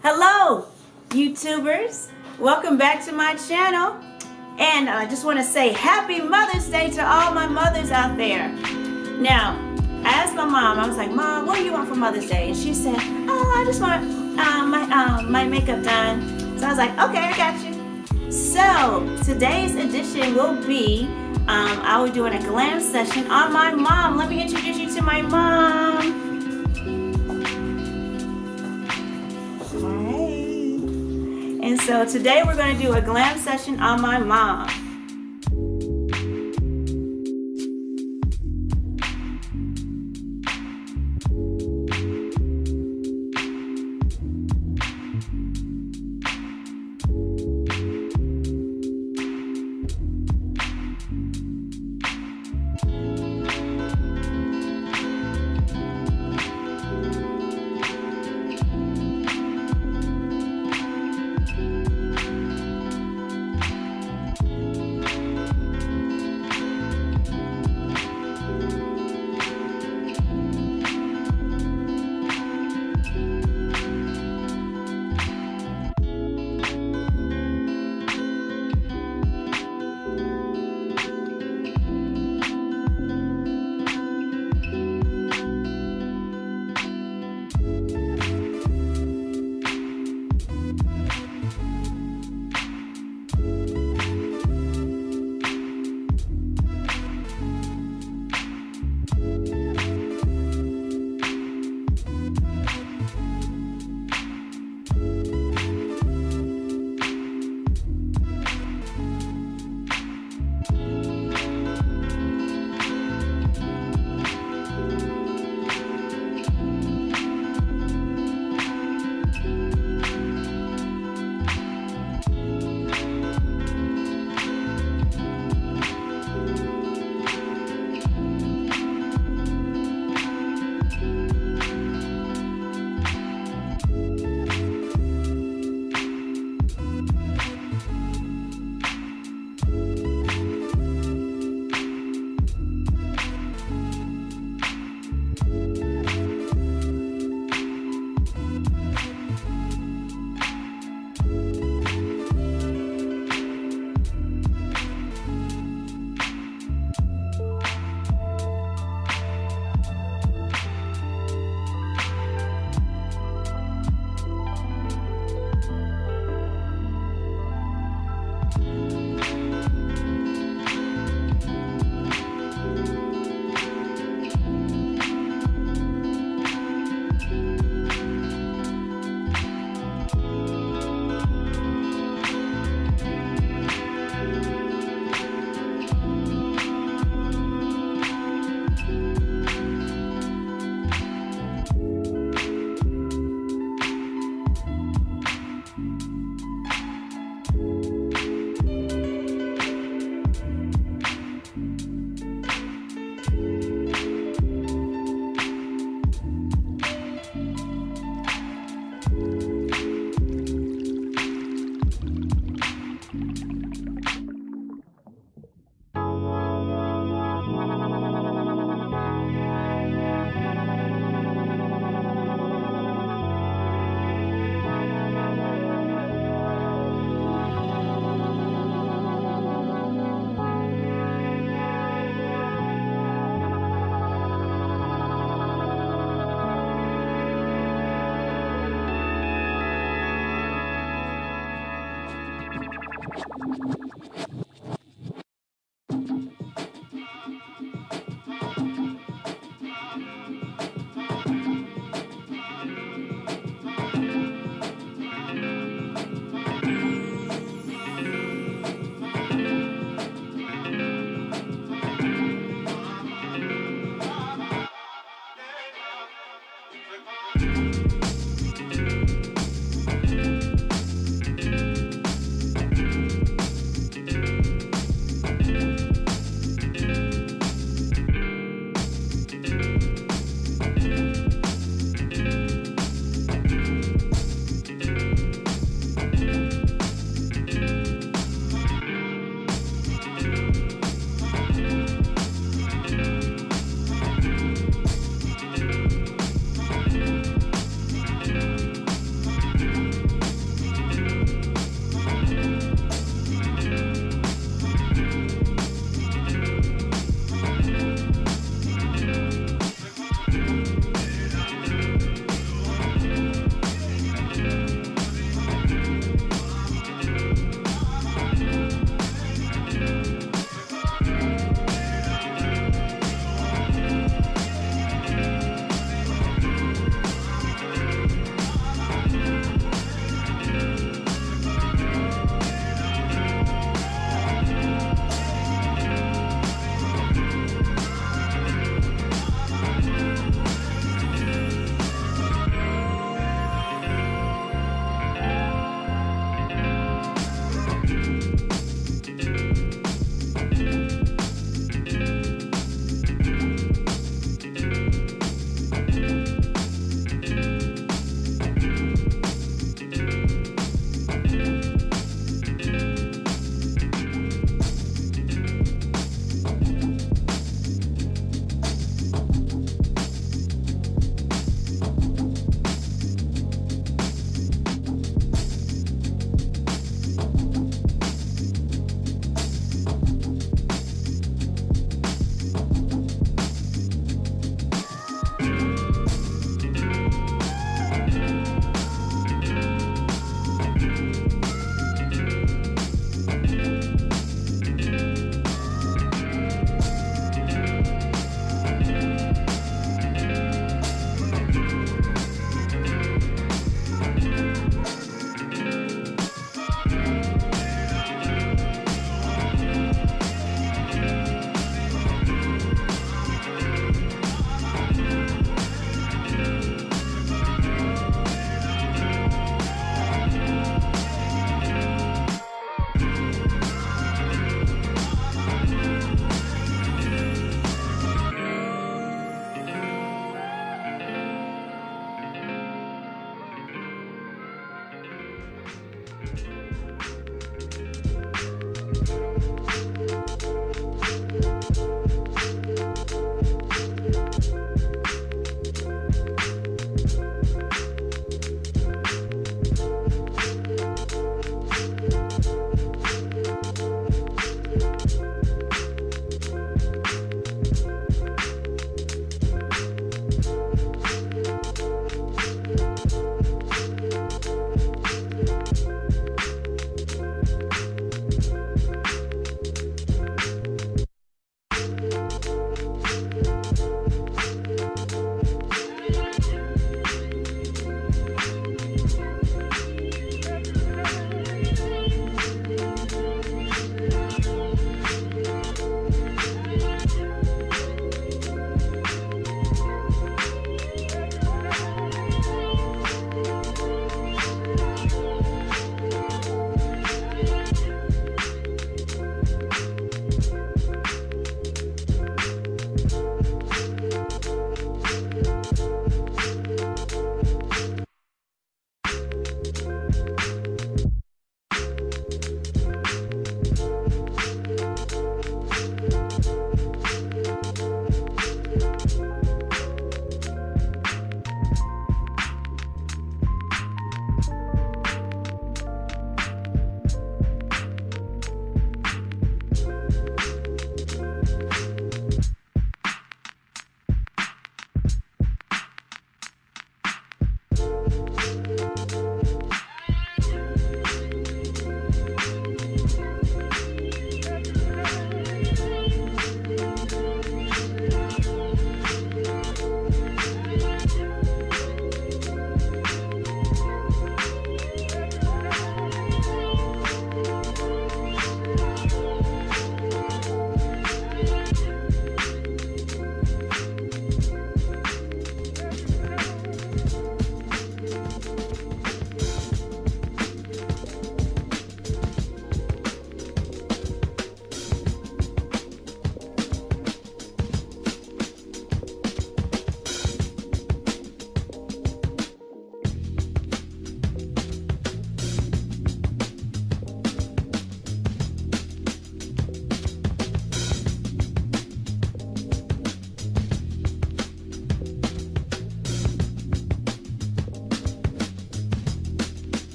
Hello, YouTubers. Welcome back to my channel. And I just want to say Happy Mother's Day to all my mothers out there. Now, I asked my mom, I was like, Mom, what do you want for Mother's Day? And she said, oh, I just want my makeup done. So I was like, okay, I got you. So today's edition will be, I will be doing a glam session on my mom. Let me introduce you to my mom. And so today we're going to do a glam session on my mom.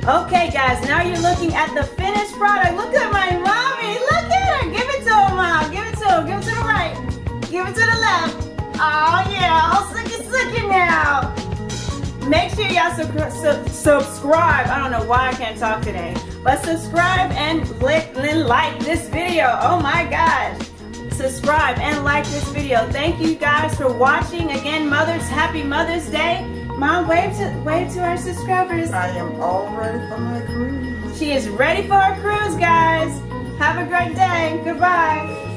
Okay, guys, now you're looking at the finished product. Look at my mommy. Look at her. Give it to her, Mom. Give it to her. Give it to the right. Give it to the left. Oh, yeah. All slicky now. Make sure y'all subscribe. I don't know why I can't talk today. But subscribe and click and like this video. Oh, my gosh. Subscribe and like this video. Thank you guys for watching. Again, happy Mother's Day. Mom, wave to our subscribers. I am all ready for my cruise. She is ready for her cruise, guys. Have a great day. Goodbye.